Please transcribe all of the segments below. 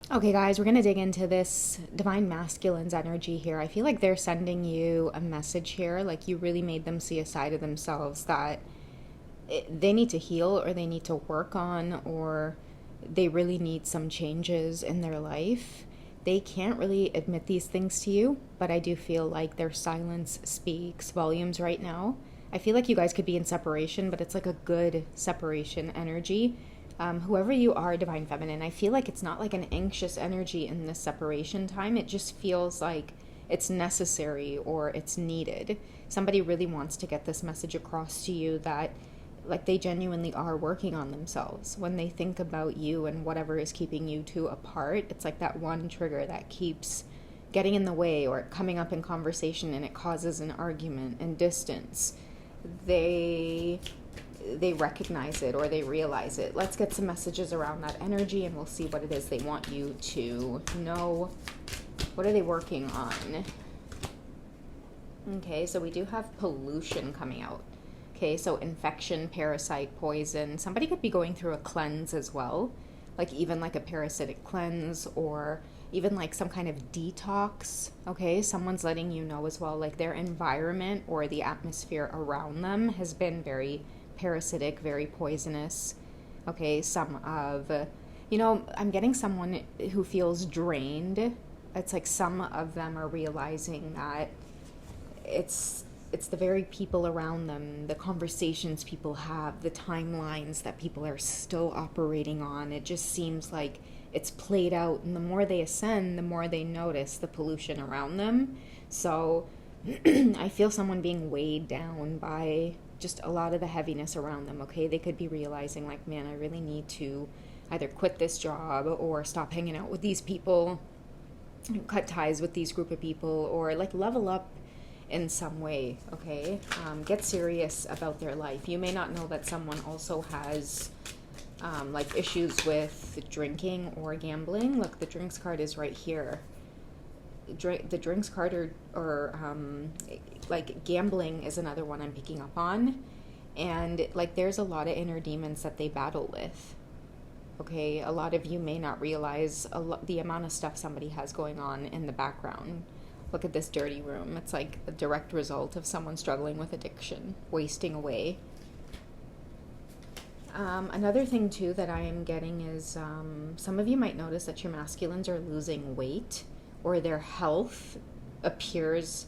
Okay, guys, we're going to dig into this divine masculine's energy here. I feel like they're sending you a message here, like you really made them see a side of themselves that they need to heal or they need to work on, or they really need some changes in their life. They can't really admit these things to you, but I do feel like their silence speaks volumes right now. I feel like you guys could be in separation, but it's like a good separation energy. Whoever you are, Divine Feminine, I feel like it's not like an anxious energy in this separation time. It just feels like it's necessary or it's needed. Somebody really wants to get this message across to you that like they genuinely are working on themselves. When they think about you and whatever is keeping you two apart, it's like that one trigger that keeps getting in the way or coming up in conversation, and it causes an argument and distance. They recognize it or they realize it. Let's get some messages around that energy and we'll see what it is they want you to know. What are they working on? Okay, so we do have pollution coming out. Okay, so infection, parasite, poison. Somebody could be going through a cleanse as well, like even like a parasitic cleanse or even like some kind of detox. Okay, someone's letting you know as well, like their environment or the atmosphere around them has been very parasitic, very poisonous. Okay, I'm getting someone who feels drained. It's like some of them are realizing that it's the very people around them, the conversations people have, the timelines that people are still operating on. It just seems like it's played out, and the more they ascend, the more they notice the pollution around them. So I feel someone being weighed down by just a lot of the heaviness around them. Okay, they could be realizing like, man, I really need to either quit this job or stop hanging out with these people, cut ties with these group of people, or like level up in some way. Okay, get serious about their life. You may not know that someone also has like issues with drinking or gambling. Look, the drinks card is right here. The drinks card or like gambling is another one I'm picking up on, and like there's a lot of inner demons that they battle with. Okay, a lot of you may not realize the amount of stuff somebody has going on in the background. Look at this dirty room. It's like a direct result of someone struggling with addiction, wasting away. Another thing too that I am getting is some of you might notice that your masculines are losing weight, or their health appears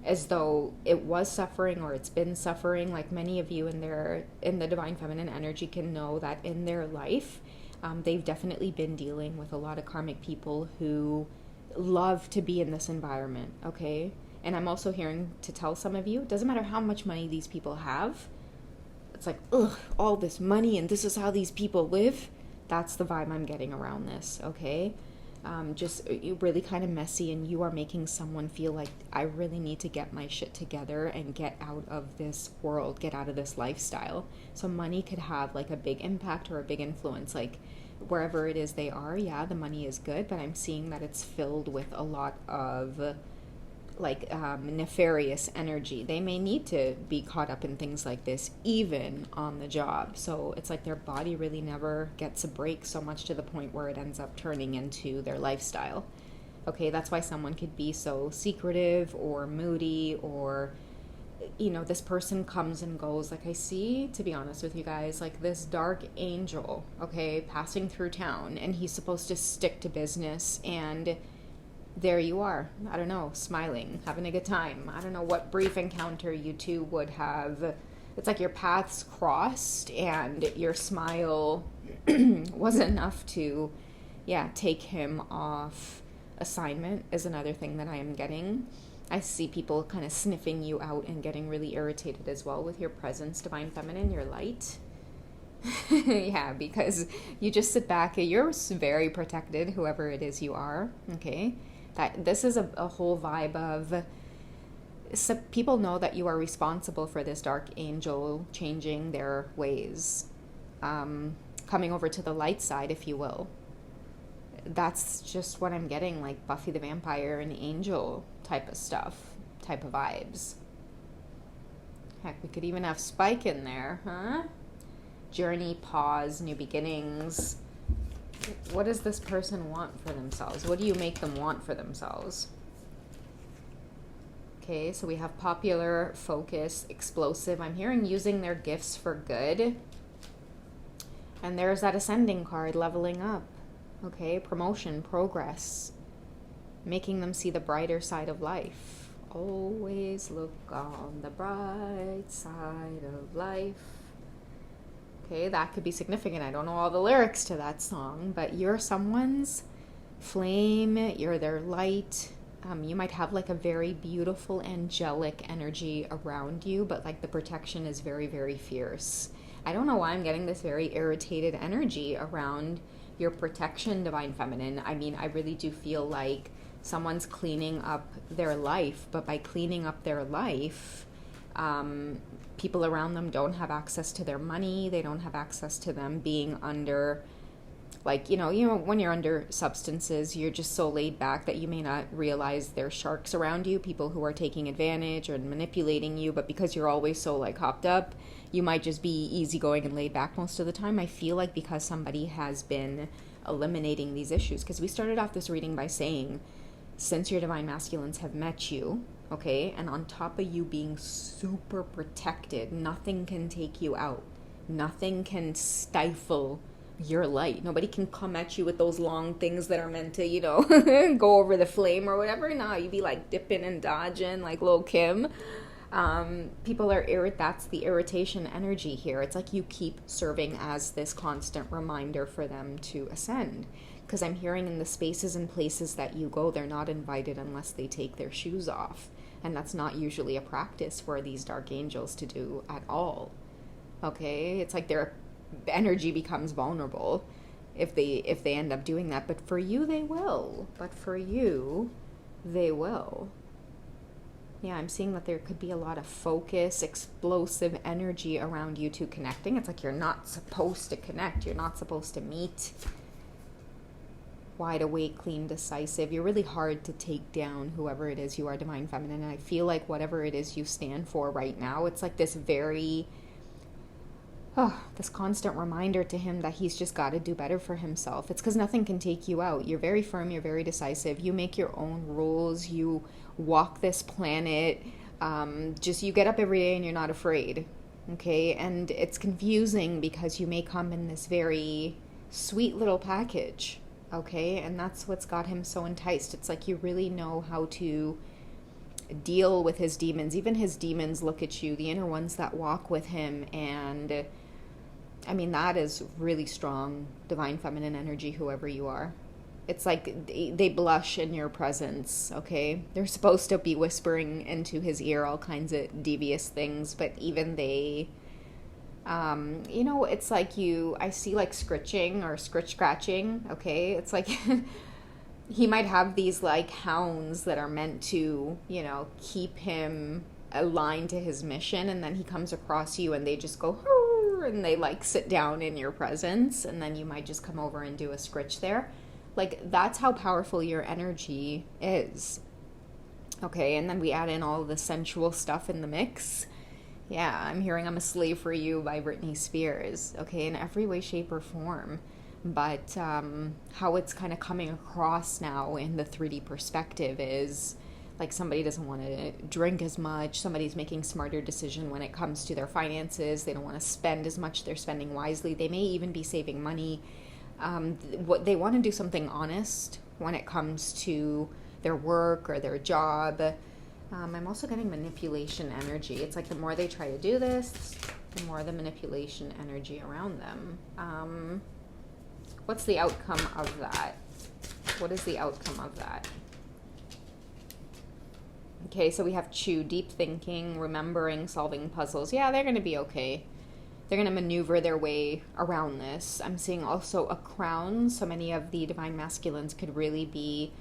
as though it was suffering or it's been suffering. Like many of you in the divine feminine energy can know that in their life, they've definitely been dealing with a lot of karmic people who love to be in this environment. Okay, and I'm also hearing to tell some of you, it doesn't matter how much money these people have. It's like, ugh, all this money and this is how these people live. That's the vibe I'm getting around this. Okay, just really kind of messy, and you are making someone feel like, I really need to get my shit together and get out of this world, get out of this lifestyle. So money could have like a big impact or a big influence, like wherever it is they are. Yeah, the money is good, but I'm seeing that it's filled with a lot of like nefarious energy. They may need to be caught up in things like this even on the job. So it's like their body really never gets a break, so much to the point where it ends up turning into their lifestyle. Okay, that's why someone could be so secretive or moody, or this person comes and goes. Like I see, to be honest with you guys, like this dark angel, okay, passing through town, and he's supposed to stick to business, and there you are, I don't know, smiling, having a good time. I don't know what brief encounter you two would have. It's like your paths crossed and your smile was enough to, take him off assignment, is another thing that I am getting. I see people kind of sniffing you out and getting really irritated as well with your presence, Divine Feminine, your light. Yeah, because you just sit back, you're very protected, whoever it is you are, okay? That this is a whole vibe of, so people know that you are responsible for this dark angel changing their ways, coming over to the light side, if you will. That's just what I'm getting, like Buffy the Vampire and Angel type of stuff, type of vibes. Heck, we could even have Spike in there, huh? Journey, pause, new beginnings. What does this person want for themselves? What do you make them want for themselves? Okay, so we have popular, focus, explosive. I'm hearing using their gifts for good. And there's that ascending card, leveling up. Okay, promotion, progress, making them see the brighter side of life. Always look on the bright side of life. Okay, that could be significant. I don't know all the lyrics to that song, but you're someone's flame, you're their light. You might have like a very beautiful angelic energy around you, but like the protection is very, very fierce. I don't know why I'm getting this very irritated energy around your protection, Divine Feminine. I mean, I really do feel like someone's cleaning up their life, but by cleaning up their life, people around them don't have access to their money. They don't have access to them being under, like, you know, when you're under substances, you're just so laid back that you may not realize there's sharks around you, people who are taking advantage or manipulating you. But because you're always so like hopped up, you might just be easygoing and laid back most of the time. I feel like because somebody has been eliminating these issues, because we started off this reading by saying, since your divine masculines have met you, okay, and on top of you being super protected, nothing can take you out. Nothing can stifle your light. Nobody can come at you with those long things that are meant to, you know, go over the flame or whatever. No, you be like dipping and dodging like Lil' Kim. People are that's the irritation energy here. It's like you keep serving as this constant reminder for them to ascend. Because I'm hearing in the spaces and places that you go, they're not invited unless they take their shoes off. And that's not usually a practice for these dark angels to do at all. Okay? It's like their energy becomes vulnerable if they end up doing that. But for you, they will. Yeah, I'm seeing that there could be a lot of focus, explosive energy around you two connecting. It's like you're not supposed to connect. You're not supposed to meet. Wide awake, clean, decisive. You're really hard to take down, whoever it is you are, Divine Feminine. And I feel like whatever it is you stand for right now, it's like this very, this constant reminder to him that he's just got to do better for himself. It's because nothing can take you out. You're very firm. You're very decisive. You make your own rules. You walk this planet. Just you get up every day and you're not afraid. Okay? And it's confusing because you may come in this very sweet little package. Okay? And that's what's got him so enticed. It's like you really know how to deal with his demons. Even his demons look at you, the inner ones that walk with him, and I mean, that is really strong Divine Feminine energy, whoever you are. It's like they blush in your presence, okay? They're supposed to be whispering into his ear all kinds of devious things, but even they, you know, it's like I see like scritching or scratching, okay? It's like he might have these like hounds that are meant to, you know, keep him aligned to his mission, and then he comes across you and they just go, and they like sit down in your presence, and then you might just come over and do a scritch there. Like, that's how powerful your energy is. Okay, and then we add in all the sensual stuff in the mix. Yeah, I'm hearing I'm a Slave for You by Britney Spears. Okay, in every way, shape, or form. But how it's kind of coming across now in the 3D perspective is like somebody doesn't want to drink as much. Somebody's making smarter decision when it comes to their finances. They don't want to spend as much. They're spending wisely. They may even be saving money. What they want to do something honest when it comes to their work or their job. I'm also getting manipulation energy. It's like the more they try to do this, the more the manipulation energy around them. What's the outcome of that? What is the outcome of that? Okay, so we have Chew, deep thinking, remembering, solving puzzles. Yeah, they're going to be okay. They're going to maneuver their way around this. I'm seeing also a crown. So many of the divine masculines could really be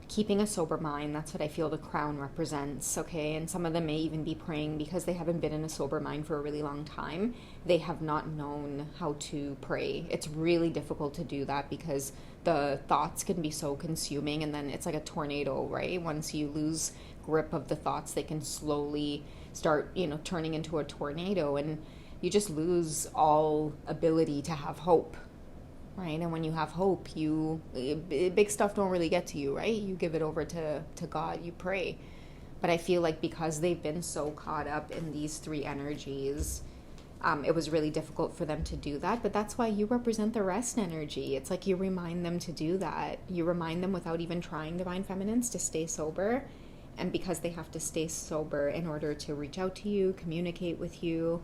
keeping a sober mind. That's what I feel the crown represents, okay? And some of them may even be praying because they haven't been in a sober mind for a really long time. They have not known how to pray. It's really difficult to do that because the thoughts can be so consuming, and then it's like a tornado, right? Once you lose grip of the thoughts, they can slowly start, turning into a tornado, and you just lose all ability to have hope. right? And when you have hope, big stuff don't really get to you, right? You give it over to God, you pray. But I feel like because they've been so caught up in these three energies, it was really difficult for them to do that. But that's why you represent the rest energy. It's like you remind them to do that. You remind them without even trying, divine feminines, to stay sober. And because they have to stay sober in order to reach out to you, communicate with you,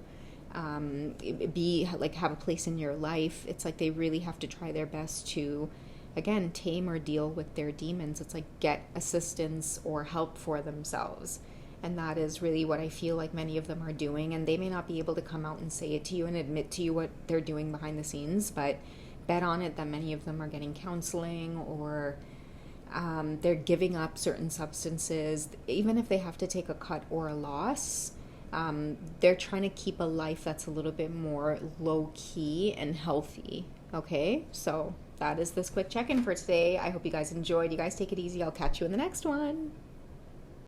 be like, have a place in your life, it's like they really have to try their best to, again, tame or deal with their demons. It's like get assistance or help for themselves. And that is really what I feel like many of them are doing. And they may not be able to come out and say it to you and admit to you what they're doing behind the scenes, but bet on it that many of them are getting counseling, or they're giving up certain substances. Even if they have to take a cut or a loss, they're trying to keep a life that's a little bit more low-key and healthy. Okay, so that is this quick check-in for today. I hope you guys enjoyed. You guys take it easy. I'll catch you in the next one.